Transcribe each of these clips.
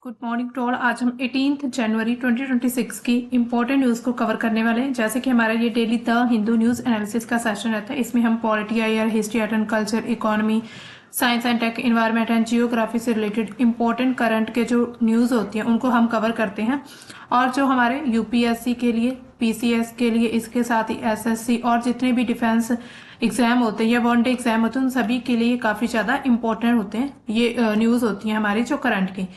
Good morning to all. आज हम 18 जनवरी 2026 की इंपॉर्टेंट न्यूज़ को कवर करने वाले हैं। जैसे कि हमारा ये daily the Hindu news analysis का सेशन रहता है। इसमें हम polity, IR, history, art and culture, economy, science and tech, environment and geography से रिलेटेड इंपॉर्टेंट करंट के जो न्यूज़ होती हैं उनको हम कवर करते हैं। और जो हमारे यूपीएससी के लिए, पीसीएस के लिए, इसके साथ ही एसएससी और जितने भी डिफेंस एग्जाम होते हैं या वन डे एग्जाम होते हैं उन सभी के लिए काफ़ी ज़्यादा इंपॉर्टेंट होते हैं ये न्यूज़ होती हैं हमारी जो करंट की।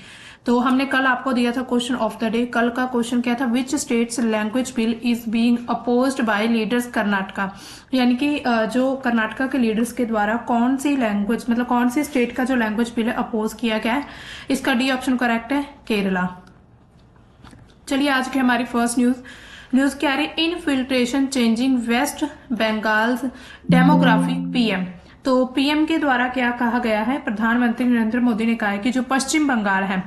तो हमने कल आपको दिया था क्वेश्चन ऑफ द डे। कल का क्वेश्चन क्या था? Which states language bill is being opposed by leaders Karnataka. यानी कि जो कर्नाटका के लीडर्स के द्वारा कौन सी लैंग्वेज, मतलब कौन सी स्टेट का जो लैंग्वेज बिल है अपोज किया गया है। इसका डी ऑप्शन करेक्ट है, केरला। चलिए आज की हमारी फर्स्ट न्यूज क्या रही? Infiltration changing West Bengal demography PM. तो पीएम के द्वारा क्या कहा गया है? प्रधानमंत्री नरेंद्र मोदी ने कहा है कि जो पश्चिम बंगाल है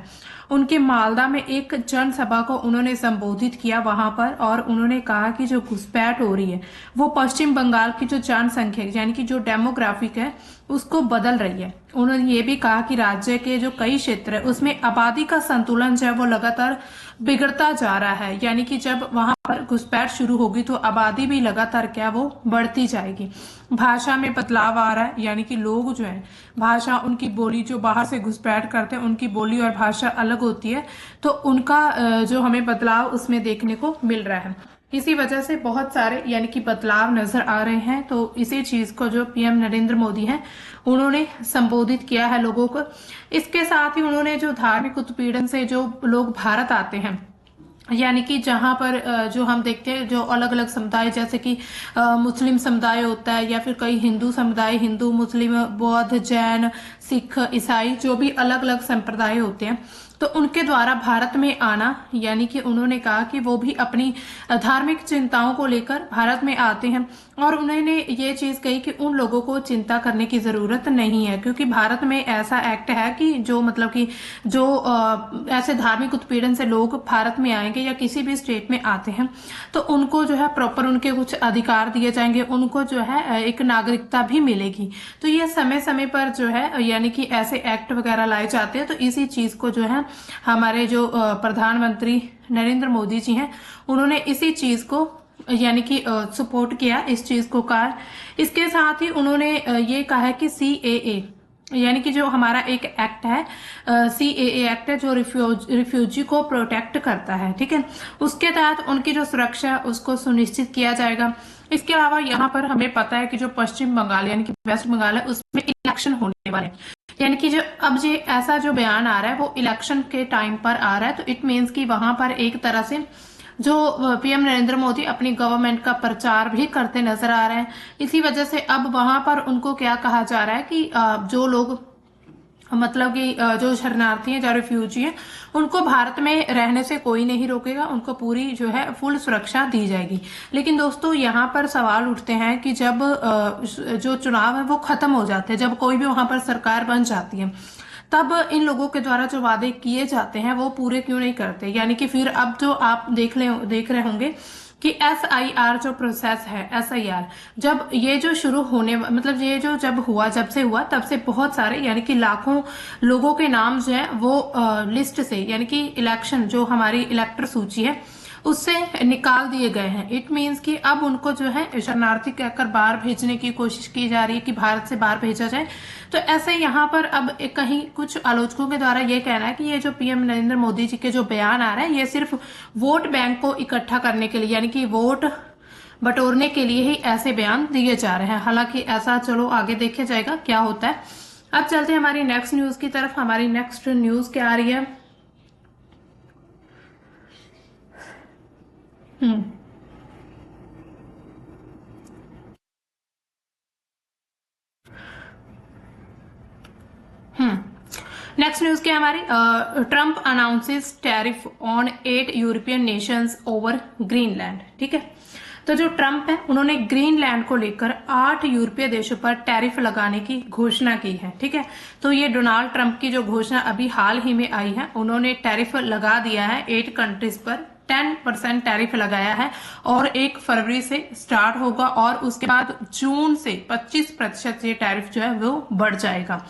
उनके मालदा में एक जनसभा को उन्होंने संबोधित किया वहां पर, और उन्होंने कहा कि जो घुसपैठ हो रही है वो पश्चिम बंगाल की जो जनसंख्या यानी कि जो डेमोग्राफिक है उसको बदल रही है। उन्होंने ये भी कहा कि राज्य के जो कई क्षेत्र है उसमें आबादी का संतुलन जो है वो लगातार बिगड़ता जा रहा है। यानी कि जब वहां पर घुसपैठ शुरू होगी तो आबादी भी लगातार क्या वो बढ़ती जाएगी। भाषा में बदलाव आ रहा है, यानी कि लोग जो है भाषा, उनकी बोली, जो बाहर से घुसपैठ करते हैं उनकी बोली और भाषा अलग होती है, तो उनका जो हमें बदलाव उसमें देखने को मिल रहा है। इसी वजह से बहुत सारे यानी कि बदलाव नजर आ रहे हैं। तो इसी चीज को जो पीएम नरेंद्र मोदी हैं उन्होंने संबोधित किया है लोगों को। इसके साथ ही उन्होंने जो धार्मिक उत्पीड़न से जो लोग भारत आते हैं, यानी कि जहां पर जो हम देखते हैं जो अलग अलग समुदाय, जैसे कि मुस्लिम समुदाय होता है या फिर कई हिंदू समुदाय, हिंदू, मुस्लिम, बौद्ध, जैन, सिख, ईसाई, जो भी अलग अलग संप्रदाय होते हैं, तो उनके द्वारा भारत में आना, यानी कि उन्होंने कहा कि वो भी अपनी धार्मिक चिंताओं को लेकर भारत में आते हैं। और उन्होंने ये चीज कही कि उन लोगों को चिंता करने की जरूरत नहीं है, क्योंकि भारत में ऐसा एक्ट है कि जो मतलब कि जो ऐसे धार्मिक उत्पीड़न से लोग भारत में आएंगे या किसी भी स्टेट में आते हैं तो उनको जो है प्रॉपर उनके कुछ अधिकार दिए जाएंगे, उनको जो है एक नागरिकता भी मिलेगी। तो ये समय समय पर जो है यानी कि ऐसे एक्ट वगैरह लाए जाते हैं। तो इसी चीज को जो है हमारे जो प्रधानमंत्री नरेंद्र मोदी जी हैं उन्होंने इसी चीज को यानी कि सपोर्ट किया, इस चीज को कहा। इसके साथ ही उन्होंने ये कहा है कि सीएए यानी कि जो हमारा एक एक्ट है, सीएए एक्ट है, जो रिफ्यूजी को प्रोटेक्ट करता है, ठीक है, उसके तहत उनकी जो सुरक्षा है उसको सुनिश्चित किया जाएगा। इसके अलावा यहाँ पर हमें पता है कि जो पश्चिम बंगाल यानी कि वेस्ट बंगाल है उसमें इलेक्शन होने वाले हैं, यानी कि जो अब ये ऐसा जो बयान आ रहा है वो इलेक्शन के टाइम पर आ रहा है। तो इट मीन्स कि वहां पर एक तरह से जो पीएम नरेंद्र मोदी अपनी गवर्नमेंट का प्रचार भी करते नजर आ रहे हैं। इसी वजह से अब वहां पर उनको क्या कहा जा रहा है कि जो लोग मतलब कि जो शरणार्थी हैं, जो रिफ्यूजी हैं, उनको भारत में रहने से कोई नहीं रोकेगा, उनको पूरी जो है फुल सुरक्षा दी जाएगी। लेकिन दोस्तों यहाँ पर सवाल उठते हैं कि जब जो चुनाव है वो खत्म हो जाते हैं, जब कोई भी वहां पर सरकार बन जाती है, तब इन लोगों के द्वारा जो वादे किए जाते हैं वो पूरे क्यों नहीं करते। यानी कि फिर अब जो आप देख रहे होंगे कि SIR जो प्रोसेस है, SIR जब ये जो शुरू होने मतलब ये जो जब से हुआ तब से बहुत सारे यानी कि लाखों लोगों के नाम जो है वो लिस्ट से यानी कि इलेक्शन जो हमारी इलेक्टर सूची है उससे निकाल दिए गए हैं। इट मीन्स कि अब उनको जो है शरणार्थी कहकर बाहर भेजने की कोशिश की जा रही है कि भारत से बाहर भेजा जाए। तो ऐसे यहाँ पर अब कहीं कुछ आलोचकों के द्वारा ये कहना है कि ये जो पीएम नरेंद्र मोदी जी के जो बयान आ रहा है ये सिर्फ वोट बैंक को इकट्ठा करने के लिए यानी कि वोट बटोरने के लिए ही ऐसे बयान दिए जा रहे हैं। हालांकि ऐसा चलो आगे देखे जाएगा क्या होता है। अब चलते हैं हमारी नेक्स्ट न्यूज की तरफ। हमारी नेक्स्ट न्यूज क्या आ रही है? नेक्स्ट न्यूज क्या हमारी? Trump announces tariff on 8 European Nations over Greenland. ठीक है, तो जो ट्रंप है उन्होंने ग्रीनलैंड को लेकर 8 यूरोपीय देशों पर टैरिफ लगाने की घोषणा की है। ठीक है, तो ये डोनाल्ड ट्रंप की जो घोषणा अभी हाल ही में आई है, उन्होंने टैरिफ लगा दिया है 8 कंट्रीज पर, 10% टैरिफ लगाया है और 1 फरवरी से स्टार्ट होगा और उसके बाद जून से 25% ये टैरिफ जो है वो बढ़ जाएगा।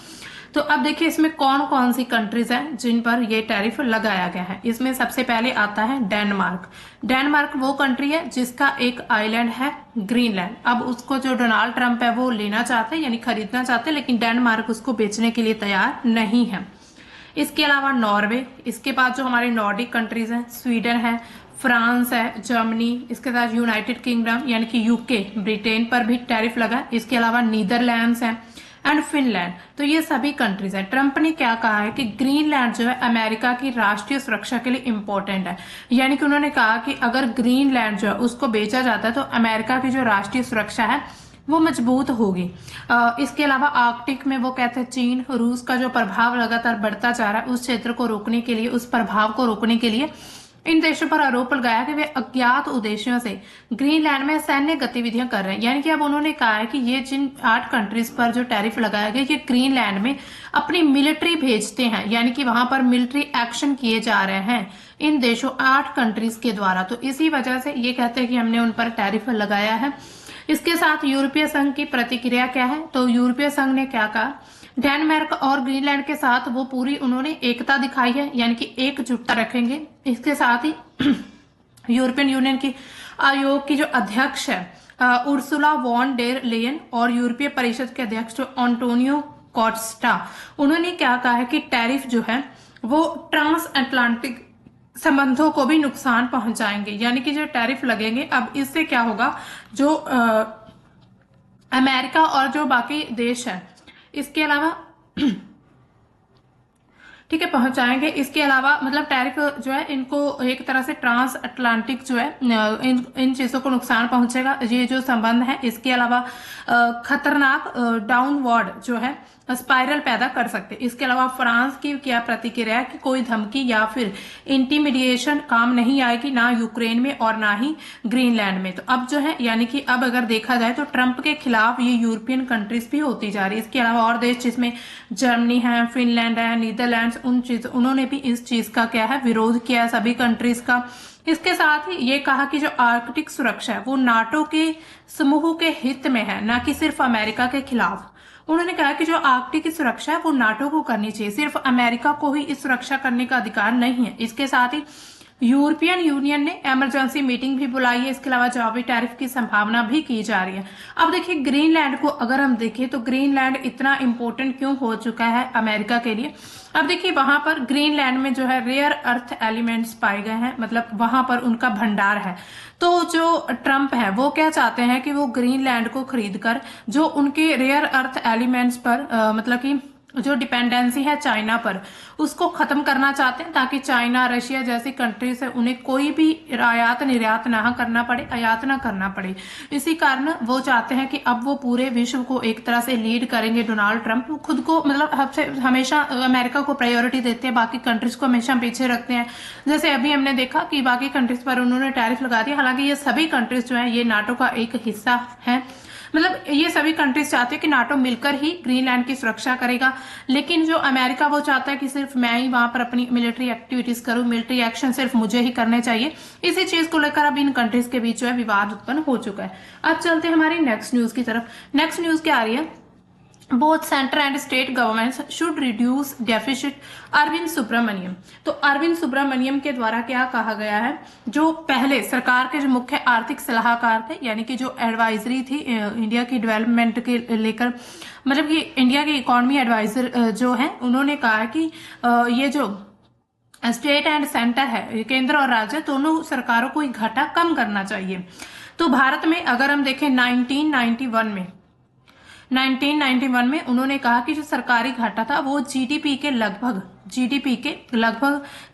तो अब देखिए इसमें कौन कौन सी कंट्रीज हैं जिन पर ये टैरिफ लगाया गया है। इसमें सबसे पहले आता है डेनमार्क। डेनमार्क वो कंट्री है जिसका एक आइलैंड है ग्रीनलैंड। अब उसको जो डोनाल्ड ट्रंप है वो लेना चाहते हैं यानी खरीदना चाहते हैं, लेकिन डेनमार्क उसको बेचने के लिए तैयार नहीं है। इसके अलावा नॉर्वे, इसके बाद जो हमारे नॉर्डिक कंट्रीज हैं, स्वीडन है, फ्रांस है, जर्मनी, इसके साथ यूनाइटेड किंगडम यानी कि यूके, ब्रिटेन पर भी टैरिफ लगा। इसके अलावा नीदरलैंड्स है एंड फिनलैंड। तो ये सभी कंट्रीज हैं। ट्रंप ने क्या कहा है कि ग्रीनलैंड जो है अमेरिका की राष्ट्रीय सुरक्षा के लिए इंपॉर्टेंट है, यानी कि उन्होंने कहा कि अगर ग्रीनलैंड जो है उसको बेचा जाता है तो अमेरिका की जो राष्ट्रीय सुरक्षा है वो मजबूत होगी। इसके अलावा आर्कटिक में वो कहते हैं चीन, रूस का जो प्रभाव लगातार बढ़ता जा रहा है उस क्षेत्र को रोकने के लिए, उस प्रभाव को रोकने के लिए इन देशों पर आरोप लगाया कि वे अज्ञात उद्देश्यों से ग्रीनलैंड में सैन्य गतिविधियां कर रहे हैं। यानी कि अब उन्होंने कहा है कि ये जिन 8 कंट्रीज पर जो टैरिफ लगाया गया ये ग्रीनलैंड में अपनी मिलिट्री भेजते हैं, यानी कि वहां पर मिलिट्री एक्शन किए जा रहे हैं इन देशों 8 कंट्रीज के द्वारा। तो इसी वजह से ये कहते हैं कि हमने उन पर टैरिफ लगाया है। इसके साथ यूरोपीय संघ की प्रतिक्रिया क्या है, तो यूरोपीय संघ ने क्या कहा, डेनमार्क और ग्रीनलैंड के साथ वो पूरी उन्होंने एकता दिखाई है, यानी कि एकजुटता रखेंगे। इसके साथ ही यूरोपियन यूनियन की आयोग की जो अध्यक्ष है उर्सुला वॉन डेर लेयन और यूरोपीय परिषद के अध्यक्ष जो एंटोनियो कोस्टा, उन्होंने क्या कहा है कि टैरिफ जो है वो ट्रांस अटलांटिक संबंधों को भी नुकसान पहुंचाएंगे। यानी कि जो टैरिफ लगेंगे अब इससे क्या होगा, जो अमेरिका और जो बाकी देश है इसके अलावा ठीक है पहुंचाएंगे। इसके अलावा मतलब टैरिफ जो है इनको एक तरह से ट्रांस अटलांटिक जो है इन चीजों को नुकसान पहुंचेगा, ये जो संबंध है। इसके अलावा खतरनाक डाउनवर्ड जो है स्पाइरल पैदा कर सकते। इसके अलावा फ्रांस की क्या प्रतिक्रिया है कि कोई धमकी या फिर इंटिमिडिएशन काम नहीं आएगी, ना यूक्रेन में और ना ही ग्रीनलैंड में। तो अब जो है यानी कि अब अगर देखा जाए तो ट्रंप के खिलाफ ये यूरोपियन कंट्रीज भी होती जा रही है। इसके अलावा और देश जिसमें जर्मनी है, फिनलैंड है, नीदरलैंड्स, उन्होंने भी इस चीज का क्या है विरोध किया है सभी कंट्रीज का। इसके साथ ही ये कहा कि जो आर्कटिक सुरक्षा है वो नाटो के समूह के हित में है, ना कि सिर्फ अमेरिका के खिलाफ। उन्होंने कहा कि जो आर्कटिक की सुरक्षा है वो नाटो को करनी चाहिए, सिर्फ अमेरिका को ही इस सुरक्षा करने का अधिकार नहीं है। इसके साथ ही यूरोपियन यूनियन ने इमरजेंसी मीटिंग भी बुलाई है। इसके अलावा जवाबी टैरिफ की संभावना भी की जा रही है। अब देखिए ग्रीनलैंड को अगर हम देखें तो ग्रीनलैंड इतना इंपॉर्टेंट क्यों हो चुका है अमेरिका के लिए। अब देखिए वहां पर ग्रीनलैंड में जो है रेयर अर्थ एलिमेंट्स पाए गए हैं, मतलब वहां पर उनका भंडार है। तो जो ट्रंप है वो क्या चाहते हैं कि वो ग्रीनलैंड को खरीद कर जो उनके रेयर अर्थ एलिमेंट्स पर मतलब कि जो डिपेंडेंसी है चाइना पर उसको खत्म करना चाहते हैं, ताकि चाइना, रशिया जैसी कंट्रीज है उन्हें कोई भी आयात निर्यात ना करना पड़े, आयात ना करना पड़े। इसी कारण वो चाहते हैं कि अब वो पूरे विश्व को एक तरह से लीड करेंगे। डोनाल्ड ट्रंप खुद को मतलब हमेशा अमेरिका को प्रायोरिटी देते हैं, बाकी कंट्रीज को हमेशा पीछे रखते हैं। जैसे अभी हमने देखा कि बाकी कंट्रीज पर उन्होंने टैरिफ लगा दिया, हालांकि ये सभी कंट्रीज जो है ये नाटो का एक हिस्सा है। मतलब ये सभी कंट्रीज चाहते हैं कि नाटो मिलकर ही ग्रीनलैंड की सुरक्षा करेगा, लेकिन जो अमेरिका वो चाहता है कि सिर्फ मैं ही वहां पर अपनी मिलिट्री एक्टिविटीज करूं, मिलिट्री एक्शन सिर्फ मुझे ही करने चाहिए। इसी चीज को लेकर अब इन कंट्रीज के बीच जो है विवाद उत्पन्न हो चुका है। अब चलते हैं हमारी नेक्स्ट न्यूज की तरफ। नेक्स्ट न्यूज क्या आ रही है, both centre and state governments should reduce deficit, Arvind Subramanian. तो अरविंद सुब्रमण्यम के द्वारा क्या कहा गया है, जो पहले सरकार के जो मुख्य आर्थिक सलाहकार थे, यानी कि जो एडवाइजरी थी इंडिया की डेवलपमेंट के लेकर, मतलब कि इंडिया के इकोनॉमी एडवाइजर जो है, उन्होंने कहा है कि ये जो स्टेट एंड सेंटर है, केंद्र और राज्य दोनों सरकारों को घाटा कम करना चाहिए। तो भारत में अगर हम देखें 1991 में उन्होंने कहा कि जो सरकारी घाटा था वो जीडीपी के लगभग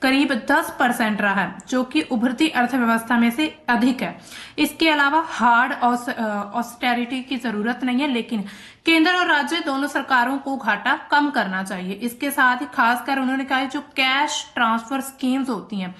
करीब 10% रहा है, जो कि उभरती अर्थव्यवस्था में से अधिक है। इसके अलावा हार्ड ऑस्टेरिटी की जरूरत नहीं है, लेकिन केंद्र और राज्य दोनों सरकारों को घाटा कम करना चाहिए। इसके साथ ही खासकर उन्होंने कहा जो कैश ट्रांसफर स्कीम्स होती हैं,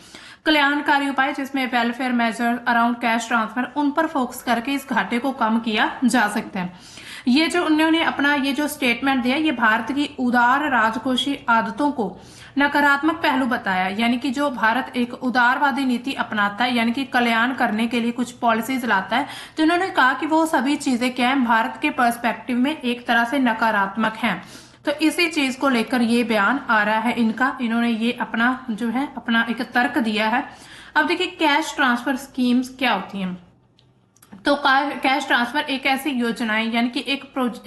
कल्याणकारी उपाय जिसमें welfare measure around cash transfer, उन पर फोकस करके इस घाटे को कम किया जा सकता है। ये जो उन्होंने अपना ये जो स्टेटमेंट दिया, ये भारत की उदार राजकोषीय आदतों को नकारात्मक पहलू बताया, यानी कि जो भारत एक उदारवादी नीति अपनाता है, यानी कि कल्याण करने के लिए कुछ पॉलिसीज लाता है, तो उन्होंने कहा कि वो सभी चीजें क्या है भारत के पर्सपेक्टिव में एक तरह से नकारात्मक हैं। तो इसी चीज को लेकर ये बयान आ रहा है इनका, इन्होंने ये अपना जो है अपना एक तर्क दिया है। अब देखिए कैश ट्रांसफर स्कीम्स क्या होती हैं। तो कैश ट्रांसफर एक ऐसी योजनाएं यानी कि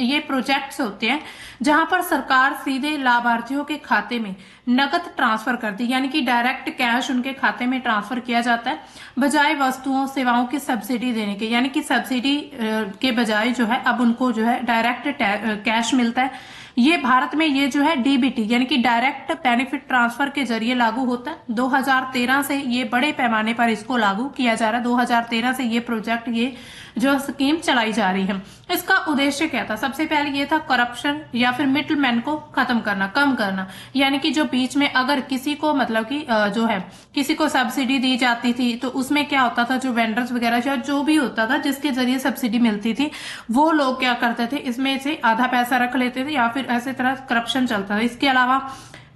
ये प्रोजेक्ट्स होते हैं जहां पर सरकार सीधे लाभार्थियों के खाते में नकद ट्रांसफर करती है, यानी कि डायरेक्ट कैश उनके खाते में ट्रांसफर किया जाता है बजाय वस्तुओं सेवाओं की सब्सिडी देने के। यानी कि सब्सिडी के बजाय जो है अब उनको जो है डायरेक्ट कैश मिलता है। ये भारत में ये जो है डीबीटी यानी कि डायरेक्ट बेनिफिट ट्रांसफर के जरिए लागू होता है। 2013 से ये बड़े पैमाने पर इसको लागू किया जा रहा है। 2013 से ये प्रोजेक्ट, ये जो स्कीम चलाई जा रही है। इसका उद्देश्य क्या था? सबसे पहले ये था करप्शन या फिर मिडलमैन को खत्म करना, कम करना। यानी कि जो बीच में अगर किसी को मतलब कि जो है किसी को सब्सिडी दी जाती थी तो उसमें क्या होता था, जो वेंडर्स वगैरह या जो भी होता था जिसके जरिए सब्सिडी मिलती थी, वो लोग क्या करते थे, इसमें से आधा पैसा रख लेते थे या फिर ऐसे तरह करप्शन चलता था। इसके अलावा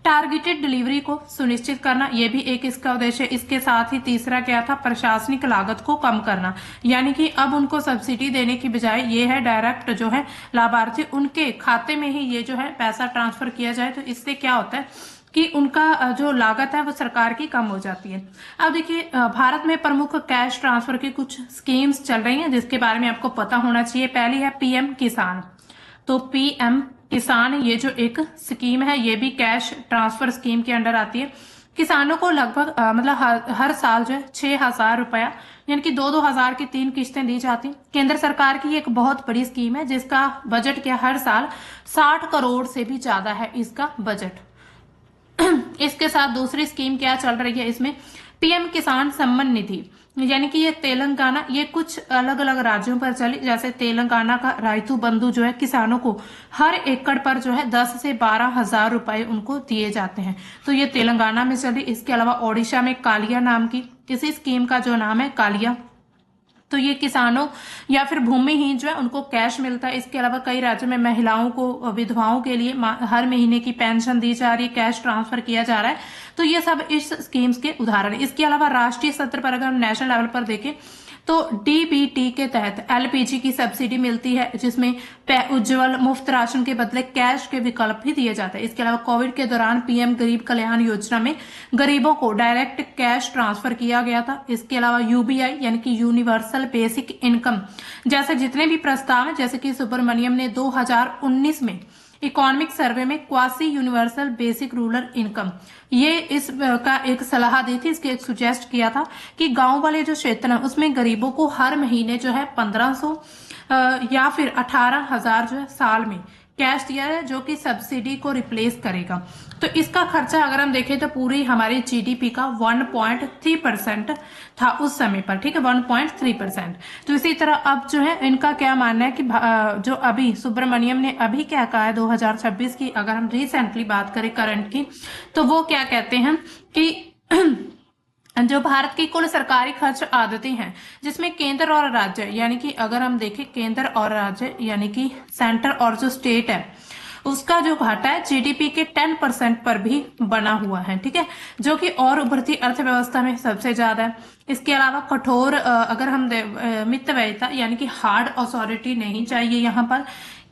टारगेटेड डिलीवरी को सुनिश्चित करना, यह भी एक इसका उद्देश्य। इसके साथ ही तीसरा क्या था, प्रशासनिक लागत को कम करना। यानी कि अब उनको सब्सिडी देने की बजाय ये है डायरेक्ट जो है लाभार्थी उनके खाते में ही ये जो है पैसा ट्रांसफर किया जाए। तो इससे क्या होता है कि उनका जो लागत है वो सरकार की कम हो जाती है। अब देखिए भारत में प्रमुख कैश ट्रांसफर की कुछ स्कीम्स चल रही हैं जिसके बारे में आपको पता होना चाहिए। पहली है पीएम किसान। तो पीएम किसान ये जो एक स्कीम है ये भी कैश ट्रांसफर स्कीम के अंडर आती है। किसानों को लगभग मतलब हर साल जो है 6,000 रुपया यानी कि 2-2 हजार की 3 किस्तें दी जाती। केंद्र सरकार की एक बहुत बड़ी स्कीम है जिसका बजट क्या हर साल 60 करोड़ से भी ज्यादा है इसका बजट। इसके साथ दूसरी स्कीम क्या चल रही है इसमें, पीएम किसान सम्मान निधि। यानी कि ये तेलंगाना, ये कुछ अलग अलग राज्यों पर चली। जैसे तेलंगाना का राइतु बंधु जो है किसानों को हर एकड़ पर जो है 10 से 12 हजार रुपए उनको दिए जाते हैं। तो ये तेलंगाना में चली। इसके अलावा ओडिशा में कालिया नाम की किसी स्कीम का जो नाम है कालिया, तो ये किसानों या फिर भूमिहीन जो है उनको कैश मिलता है। इसके अलावा कई राज्यों में महिलाओं को, विधवाओं के लिए हर महीने की पेंशन दी जा रही है, कैश ट्रांसफर किया जा रहा है। तो ये सब इस स्कीम्स के उदाहरण है। इसके अलावा राष्ट्रीय स्तर पर अगर हम नेशनल लेवल पर देखें तो डीबीटी के तहत एलपीजी की सब्सिडी मिलती है जिसमें उज्जवल मुफ्त राशन के बदले कैश के विकल्प भी दिए जाते हैं। इसके अलावा कोविड के दौरान पीएम गरीब कल्याण योजना में गरीबों को डायरेक्ट कैश ट्रांसफर किया गया था। इसके अलावा यूबीआई यानी कि यूनिवर्सल बेसिक इनकम जैसे जितने भी प्रस्ताव हैं, जैसे कि सुब्रमण्यम ने 2019 में इकोनॉमिक सर्वे में quasi universal basic rural income ये इस का एक सलाह दी थी, इसके एक सुजेस्ट किया था कि गांव वाले जो क्षेत्र हैं उसमें गरीबों को हर महीने जो है 1500 या फिर 18,000 जो है साल में कैश दिया है जो कि सब्सिडी को रिप्लेस करेगा। तो इसका खर्चा अगर हम देखें तो पूरी हमारी जीडीपी का 1.3% था उस समय पर, ठीक है, 1.3%। तो इसी तरह अब जो है इनका क्या मानना है कि जो अभी सुब्रमण्यम ने अभी क्या कहा है 2026 की अगर हम रिसेंटली बात करें करंट की, तो वो क्या कहते हैं कि जो भारत की कुल सरकारी खर्च आदतें हैं जिसमें केंद्र और राज्य यानी कि अगर हम देखें केंद्र और राज्य यानी कि सेंटर और जो स्टेट है उसका जो घाटा है जीडीपी के 10% पर भी बना हुआ है, ठीक है, जो कि और उभरती अर्थव्यवस्था में सबसे ज्यादा है। इसके अलावा कठोर अगर हम मित व्ययिता यानी कि हार्ड अथॉरिटी नहीं चाहिए यहाँ पर।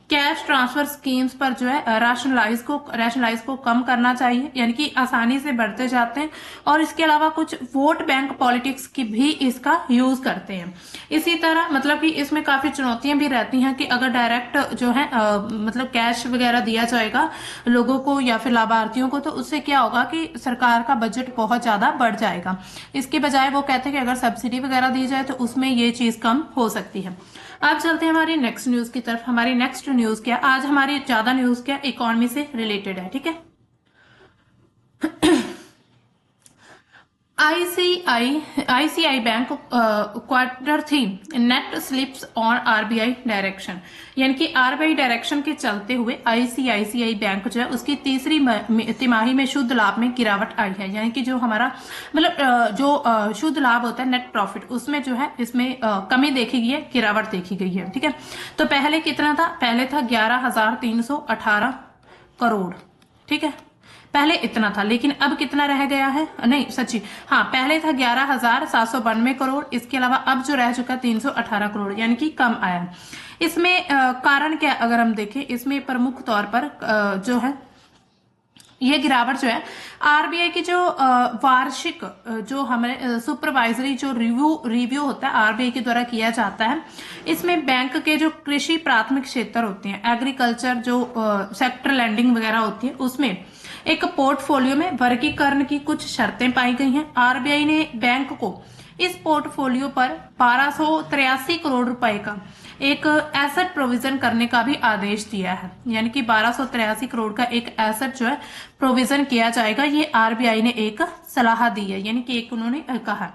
कैश ट्रांसफर स्कीम्स पर जो है रैशनलाइज को कम करना चाहिए यानी कि आसानी से बढ़ते जाते हैं। और इसके अलावा कुछ वोट बैंक पॉलिटिक्स की भी इसका यूज करते हैं। इसी तरह मतलब कि इसमें काफी चुनौतियां भी रहती हैं कि अगर डायरेक्ट जो है मतलब कैश वगैरह दिया जाएगा लोगों को या फिर लाभार्थियों को, तो उससे क्या होगा कि सरकार का बजट बहुत ज्यादा बढ़ जाएगा। इसके बजाय वो कहते हैं कि अगर सब्सिडी वगैरह दी जाए तो उसमें ये चीज कम हो सकती है। अब चलते हैं हमारी नेक्स्ट न्यूज की तरफ। हमारी नेक्स्ट न्यूज क्या, आज हमारी ज्यादा न्यूज क्या इकोनॉमी से रिलेटेड है, ठीक है। ICI bank Q3 net slips on RBI direction, यानी कि आरबीआई डायरेक्शन के चलते हुए आईसीआईसीआई बैंक जो है उसकी तीसरी तिमाही में शुद्ध लाभ में गिरावट आई है। यानी कि जो हमारा मतलब जो शुद्ध लाभ होता है नेट प्रॉफिट उसमें जो है इसमें कमी देखी गई है, गिरावट देखी गई है, ठीक है। तो पहले कितना था, पहले था 11,318 करोड़, ठीक है, पहले इतना था, लेकिन अब कितना रह गया है, नहीं सच्ची हाँ, पहले था 11,792 करोड़, इसके अलावा अब जो रह चुका 318 करोड़, यानी कि कम आया है। इसमें कारण क्या अगर हम देखें, इसमें प्रमुख तौर पर जो है ये गिरावट जो है आरबीआई की जो वार्षिक जो हमारे सुपरवाइजरी जो रिव्यू होता है आरबीआई के द्वारा किया जाता है, इसमें बैंक के जो कृषि प्राथमिक क्षेत्र होते हैं, एग्रीकल्चर जो सेक्टर लैंडिंग वगैरह होती है, उसमें एक पोर्टफोलियो में वर्गीकरण की कुछ शर्तें पाई गई हैं। आरबीआई ने बैंक को इस पोर्टफोलियो पर 1283 करोड़ रुपए का एक एसेट प्रोविजन करने का भी आदेश दिया है, यानी कि 1283 करोड़ का एक एसेट जो है प्रोविजन किया जाएगा, ये आरबीआई ने एक सलाह दी है, यानी कि एक उन्होंने कहा।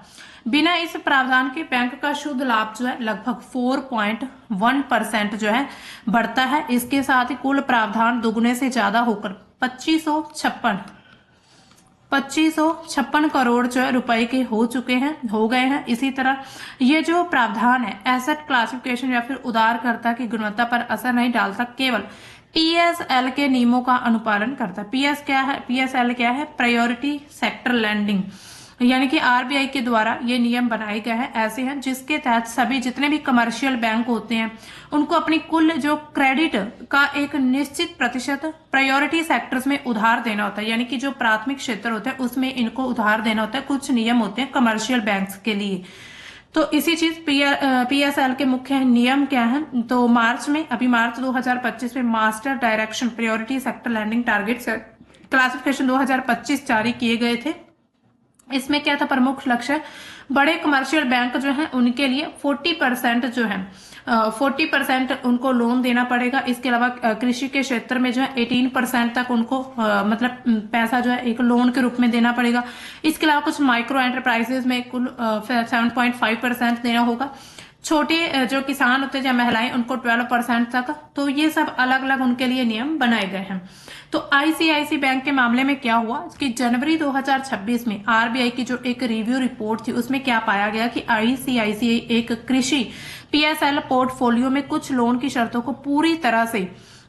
बिना इस प्रावधान के बैंक का शुद्ध लाभ जो है लगभग 4.1% जो है बढ़ता है। इसके साथ ही कुल प्रावधान दुगने से ज्यादा होकर 2556 करोड़ जो है रुपए के हो गए हैं। इसी तरह ये जो प्रावधान है एसेट क्लासिफिकेशन या फिर उधारकर्ता की गुणवत्ता पर असर नहीं डालता, केवल पीएसएल के नियमों का अनुपालन करता है। पीएसएल क्या है, प्रायोरिटी सेक्टर लैंडिंग, यानी कि आरबीआई के द्वारा ये नियम बनाए गए हैं, ऐसे हैं जिसके तहत सभी जितने भी कमर्शियल बैंक होते हैं उनको अपनी कुल जो क्रेडिट का एक निश्चित प्रतिशत प्रायोरिटी सेक्टर्स में उधार देना होता है, यानी कि जो प्राथमिक क्षेत्र होते हैं उसमें इनको उधार देना होता है। कुछ नियम होते हैं कमर्शियल बैंक्स के लिए। तो इसी चीज पीएसएल के मुख्य नियम क्या है, तो मार्च 2025 में master direction priority sector lending target classification 2025 जारी किए गए थे। इसमें क्या था, प्रमुख लक्ष्य बड़े कमर्शियल बैंक जो हैं उनके लिए 40% जो है 40% उनको लोन देना पड़ेगा। इसके अलावा कृषि के क्षेत्र में जो है 18% तक उनको मतलब पैसा जो है एक लोन के रूप में देना पड़ेगा। इसके अलावा कुछ माइक्रो एंटरप्राइजेस में कुल 7.5% देना होगा। छोटे जो किसान होते हैं या महिलाएं उनको 12% तक। तो ये सब अलग अलग उनके लिए नियम बनाए गए हैं। तो आईसीआईसी बैंक के मामले में क्या हुआ कि जनवरी 2026 में आरबीआई की जो एक रिव्यू रिपोर्ट थी उसमें क्या पाया गया कि आईसीआईसीआई एक कृषि पीएसएल पोर्टफोलियो में कुछ लोन की शर्तों को पूरी तरह से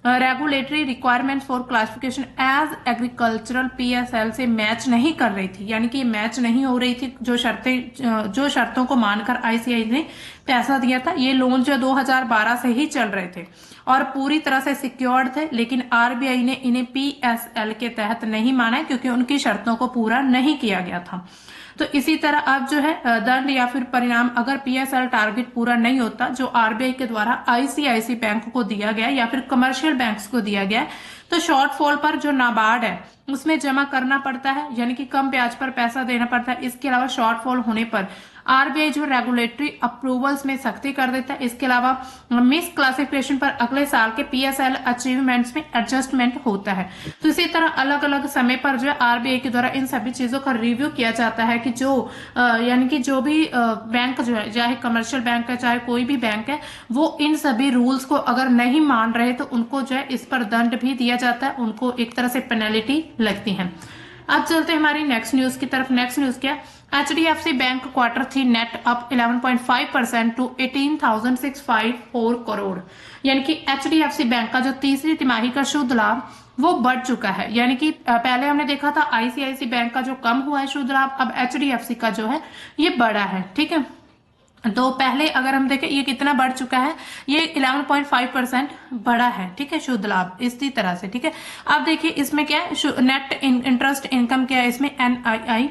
regulatory requirement for classification as agricultural PSL से मैच नहीं कर रही थी, यानी कि मैच नहीं हो रही थी। जो शर्तों को मानकर आईसीआई ने पैसा दिया था, ये लोन जो 2012 से ही चल रहे थे और पूरी तरह से सिक्योर्ड थे, लेकिन आरबीआई ने इन्हें पीएसएल के तहत नहीं माना है क्योंकि उनकी शर्तों को पूरा नहीं किया गया था। तो इसी तरह अब जो है दंड या फिर परिणाम अगर पीएसएल टारगेट पूरा नहीं होता जो आरबीआई के द्वारा आईसीआईसी बैंक को दिया गया या फिर कमर्शियल बैंक्स को दिया गया, तो शॉर्टफॉल पर जो नाबार्ड है उसमें जमा करना पड़ता है, यानी कि कम ब्याज पर पैसा देना पड़ता है। इसके अलावा शॉर्टफॉल होने पर आरबीआई जो रेगुलेटरी अप्रूवल्स में सख्ती कर देता है। इसके अलावा मिस क्लासिफिकेशन पर अगले साल के पीएसएल अचीवमेंट्स में एडजस्टमेंट होता है। तो इसी तरह अलग अलग समय पर जो है आरबीआई के द्वारा इन सभी चीजों का रिव्यू किया जाता है कि जो यानी कि जो भी बैंक जो है, चाहे कमर्शियल बैंक है चाहे कोई भी बैंक है, वो इन सभी रूल्स को अगर नहीं मान रहे तो उनको जो है इस पर दंड भी दिया जाता है, उनको एक तरह से पेनल्टी लगती है। अब चलते हैं हमारी नेक्स्ट न्यूज की तरफ। नेक्स्ट न्यूज क्या, HDFC bank Q3 net up 11.5% to 18,654 crore, यानी कि एचडीएफसी बैंक का जो तीसरी तिमाही का शुद्ध लाभ वो बढ़ चुका है। यानी कि पहले हमने देखा था आईसीआईसी बैंक का जो कम हुआ है शुद्ध लाभ, अब एचडीएफसी का जो है ये बढ़ा है। ठीक है, तो पहले अगर हम देखें ये कितना बढ़ चुका है, ये 11.5% बढ़ा है। ठीक है, शुद्ध लाभ इसी तरह से। ठीक है, अब देखिए इसमें क्या है, नेट इंटरेस्ट इनकम क्या है इसमें एनआईआई,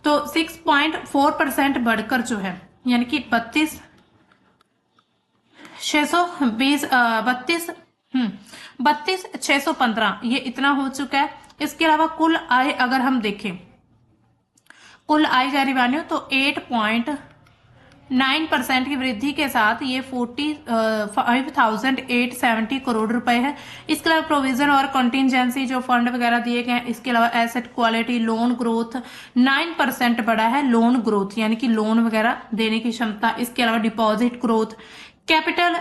तो 6.4% बढ़कर जो है यानी कि 32,615 ये इतना हो चुका है। इसके अलावा कुल आय अगर हम देखें, कुल आय जारी वानियों तो 8.9% की वृद्धि के साथ ये 45,870 करोड़ रुपए है। इसके अलावा प्रोविजन और कंटिजेंसी जो फंड वगैरह दिए गए हैं, इसके अलावा एसेट क्वालिटी लोन ग्रोथ 9% बढ़ा है, लोन ग्रोथ यानी कि लोन वगैरह देने की क्षमता। इसके अलावा डिपॉजिट ग्रोथ, कैपिटल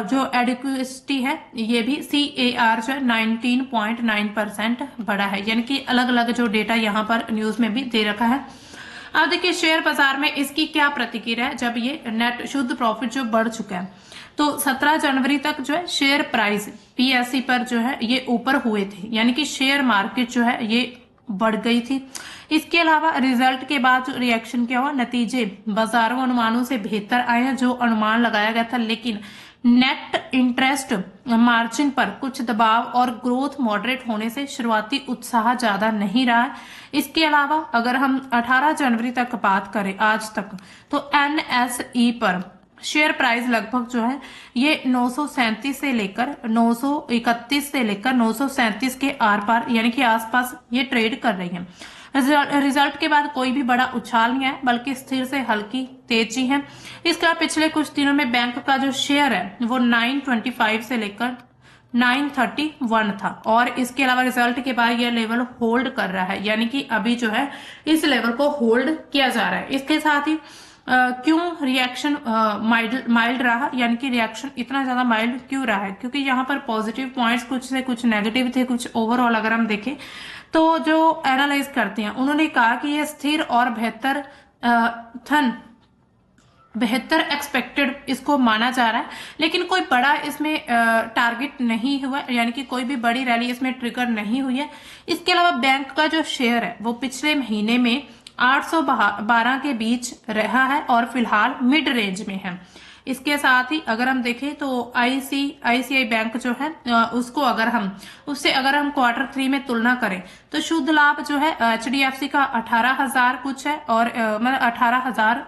जो एडिक्विटी है ये भी CAR जो है 19.9% बढ़ा है, यानी कि अलग अलग जो डेटा यहाँ पर न्यूज में भी दे रखा है। अब देखिए शेयर बाजार में इसकी क्या प्रतिक्रिया है जब ये नेट शुद्ध प्रॉफिट जो बढ़ चुका है। तो 17 जनवरी तक जो है शेयर प्राइस PSE पर जो है ये ऊपर हुए थे, यानी कि शेयर मार्केट जो है ये बढ़ गई थी। इसके अलावा रिजल्ट के बाद जो रिएक्शन क्या हुआ, नतीजे बाजारों अनुमानों से बेहतर आए हैं जो अनुमान लगाया गया था, लेकिन नेट इंटरेस्ट मार्जिन पर कुछ दबाव और ग्रोथ मॉडरेट होने से शुरुआती उत्साह ज्यादा नहीं रहा है। इसके अलावा अगर हम 18 जनवरी तक बात करें आज तक, तो एनएसई पर शेयर प्राइस लगभग जो है ये 937 से लेकर 931 से लेकर 937 के आर पार यानी कि आसपास ये ट्रेड कर रही है। रिजल्ट के बाद कोई भी बड़ा उछाल नहीं है, बल्कि स्थिर से हल्की तेजी है। इसके बाद पिछले कुछ दिनों में बैंक का जो शेयर है वो 925 से लेकर 931 था, और इसके अलावा रिजल्ट के बाद यह लेवल होल्ड कर रहा है, यानी कि अभी जो है इस लेवल को होल्ड किया जा रहा है। इसके साथ ही क्यों रिएक्शन माइल्ड रहा, यानी कि रिएक्शन इतना ज्यादा माइल्ड क्यों रहा है, क्योंकि यहाँ पर पॉजिटिव पॉइंट्स कुछ से कुछ नेगेटिव थे, कुछ ओवरऑल अगर हम देखें तो जो एनालाइज करते हैं उन्होंने कहा कि यह स्थिर और बेहतर एक्सपेक्टेड इसको माना जा रहा है, लेकिन कोई बड़ा इसमें टारगेट नहीं हुआ, यानी कि कोई भी बड़ी रैली इसमें ट्रिगर नहीं हुई है। इसके अलावा बैंक का जो शेयर है वो पिछले महीने में 812 के बीच रहा है और फिलहाल मिड रेंज में है। इसके साथ ही अगर हम देखें तो आईसीआईसीआई बैंक जो है उससे अगर हम क्वार्टर 3 में तुलना करें तो शुद्ध लाभ जो है एचडीएफसी का 18,000 कुछ है, और मतलब 18,000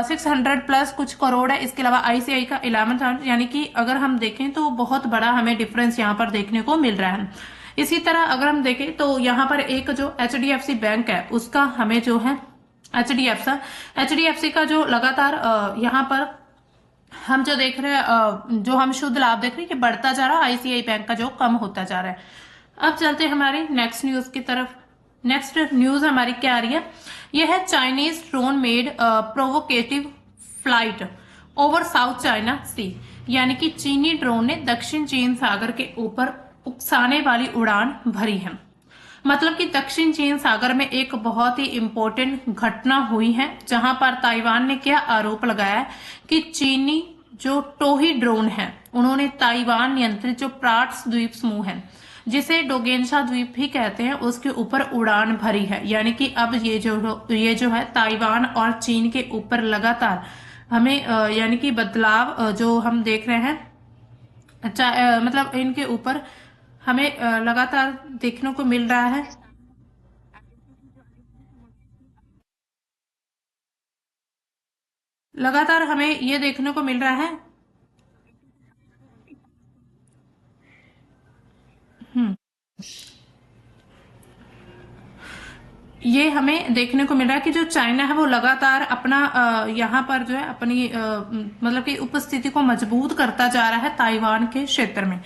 600 प्लस कुछ करोड़ है। इसके अलावा आईसीआई का 11,000, यानी कि अगर हम देखें तो बहुत बड़ा हमें डिफरेंस यहाँ पर देखने को मिल रहा है। इसी तरह अगर हम देखें तो यहाँ पर एक जो एचडीएफसी बैंक है उसका हमें जो है एचडीएफसी का जो लगातार यहाँ पर हम जो देख रहे हैं जो हम शुद्ध लाभ देख रहे हैं कि बढ़ता जा रहा है, आईसीआई बैंक का जो कम होता जा रहा है। अब चलते हैं हमारी नेक्स्ट न्यूज की तरफ। नेक्स्ट न्यूज हमारी क्या आ रही है, यह है Chinese drone made provocative flight over South China Sea, यानी कि चीनी ड्रोन ने दक्षिण चीन सागर के ऊपर उकसाने वाली उड़ान भरी है। मतलब कि दक्षिण चीन सागर में एक बहुत ही इंपॉर्टेंट घटना हुई है, जहां पर ताइवान ने क्या आरोप लगाया है कि चीनी जो टोही ड्रोन है उन्होंने ताइवान नियंत्रित जो प्राट्स द्वीप समूह है, जिसे डोगेनशा द्वीप भी कहते हैं, उसके ऊपर उड़ान भरी है। यानी कि अब ये जो है ताइवान और चीन के ऊपर लगातार हमें यानी कि बदलाव जो हम देख रहे हैं, मतलब इनके ऊपर हमें लगातार देखने को मिल रहा है। लगातार हमें ये देखने को मिल रहा है ये हमें देखने को मिल रहा है कि जो चाइना है वो लगातार अपना यहाँ पर जो है अपनी मतलब कि उपस्थिति को मजबूत करता जा रहा है ताइवान के क्षेत्र में।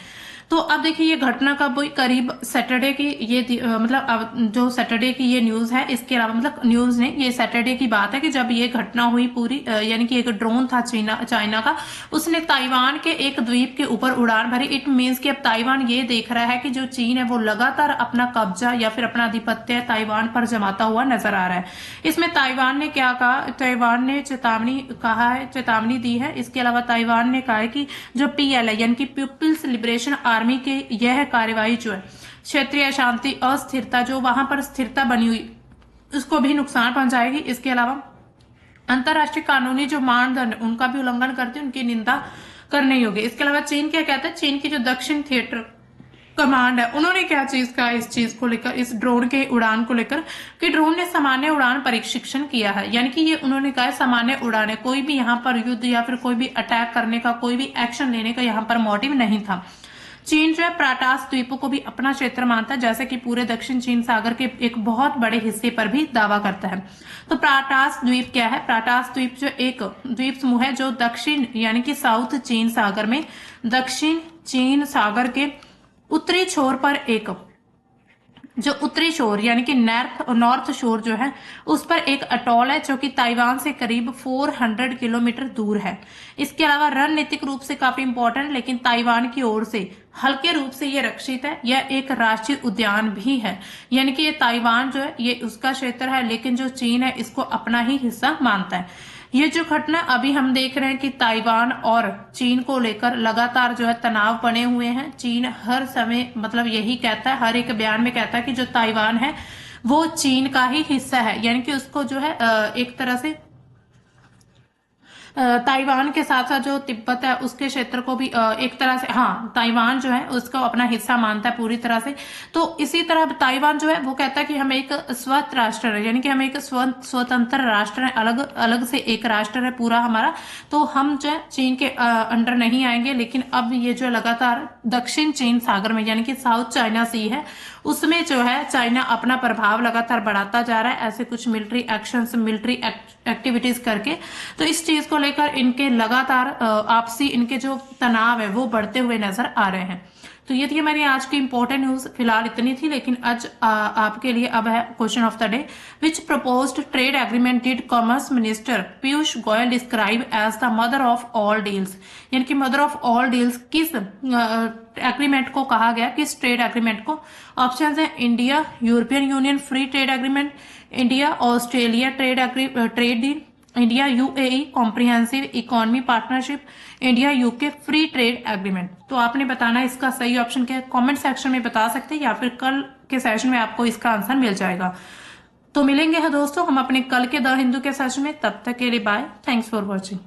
तो अब देखिए ये घटना कब हुई, करीब सैटरडे की ये मतलब अब जो सैटरडे की ये न्यूज है, इसके अलावा मतलब न्यूज ने ये सैटरडे की बात है कि जब ये घटना हुई पूरी, यानी कि एक ड्रोन था चाइना का, उसने ताइवान के एक द्वीप के ऊपर उड़ान भरी। इट मीन्स कि अब ताइवान ये देख रहा है कि जो चीन है वो लगातार अपना कब्जा या फिर अपना आधिपत्य ताइवान पर जमाता हुआ नजर आ रहा है। इसमें ताइवान ने क्या कहा, ताइवान ने चेतावनी दी है। इसके अलावा ताइवान ने कहा है कि जो पीएलए यानी कि पीपुल्स लिबरेशन आर्मी की यह कार्यवाही जो है क्षेत्रीय शांति अस्थिरता जो वहां पर स्थिरता बनी हुई उसको भी नुकसान पहुंचाएगी। इसके अलावा अंतरराष्ट्रीय कानूनी जो मानदंड उनका भी उल्लंघन करती है, उनकी निंदा करने योग्य। इसके अलावा चीन क्या कहता है, चीन की जो दक्षिण थिएटर कमांड है उन्होंने क्या चीज कहा इस चीज को लेकर, इस ड्रोन के उड़ान को लेकर, कि ड्रोन ने सामान्य उड़ान प्रशिक्षण किया है। यानी कि ये उन्होंने कहा सामान्य उड़ान है, कोई भी यहाँ पर युद्ध या फिर कोई भी अटैक करने का, कोई भी एक्शन लेने का यहाँ पर मोटिव नहीं था। चीन जो है प्राटास द्वीपों को भी अपना क्षेत्र मानता है, जैसे कि पूरे दक्षिण चीन सागर के एक बहुत बड़े हिस्से पर भी दावा करता है। तो प्राटास द्वीप क्या है, प्राटास द्वीप जो एक द्वीप समूह है जो दक्षिण यानी कि साउथ चीन सागर में दक्षिण चीन सागर के उत्तरी छोर पर एक जो उत्तरी शोर यानी कि नॉर्थ शोर जो है उस पर एक अटॉल है जो कि ताइवान से करीब 400 किलोमीटर दूर है। इसके अलावा रणनीतिक रूप से काफी इंपॉर्टेंट, लेकिन ताइवान की ओर से हल्के रूप से ये रक्षित है। यह एक राष्ट्रीय उद्यान भी है, यानी कि ये ताइवान जो है ये उसका क्षेत्र है, लेकिन जो चीन है इसको अपना ही हिस्सा मानता है। ये जो घटना अभी हम देख रहे हैं कि ताइवान और चीन को लेकर लगातार जो है तनाव बने हुए हैं। चीन हर समय मतलब यही कहता है, हर एक बयान में कहता है कि जो ताइवान है वो चीन का ही हिस्सा है, यानी कि उसको जो है एक तरह से ताइवान के साथ साथ जो तिब्बत है उसके क्षेत्र को भी एक तरह से, हाँ, ताइवान जो है उसको अपना हिस्सा मानता है पूरी तरह से। तो इसी तरह ताइवान जो है वो कहता है कि हम एक स्वतंत्र राष्ट्र है, यानी कि हम एक स्वतंत्र राष्ट्र है, अलग अलग से एक राष्ट्र है पूरा हमारा। तो हम जो है चीन के अंडर नहीं आएंगे। लेकिन अब ये जो लगातार दक्षिण चीन सागर में, यानी कि साउथ चाइना सी है, उसमें जो है चाइना अपना प्रभाव लगातार बढ़ाता जा रहा है, ऐसे कुछ मिलिट्री एक्शंस, मिलिट्री एक्टिविटीज करके। तो इस चीज को लेकर इनके लगातार आपसी इनके जो तनाव है वो बढ़ते हुए नजर आ रहे हैं। तो ये थी हमारी आज की इंपॉर्टेंट न्यूज, फिलहाल इतनी थी। लेकिन आज आपके लिए अब है question of the day. Which proposed trade agreement did commerce minister Piyush Goyal describe as the mother of all deals, यानी कि मदर ऑफ ऑल डील्स किस एग्रीमेंट को कहा गया, किस ट्रेड एग्रीमेंट को? ऑप्शन है India European Union free trade agreement, India Australia trade deal, India UAE comprehensive economy partnership, India UK free trade agreement. तो आपने बताना इसका सही ऑप्शन क्या है, कमेंट सेक्शन में बता सकते हैं, या फिर कल के सेशन में आपको इसका आंसर मिल जाएगा। तो मिलेंगे दोस्तों हम अपने कल के द हिंदू के सेशन में, तब तक के लिए बाय, थैंक्स फॉर वॉचिंग।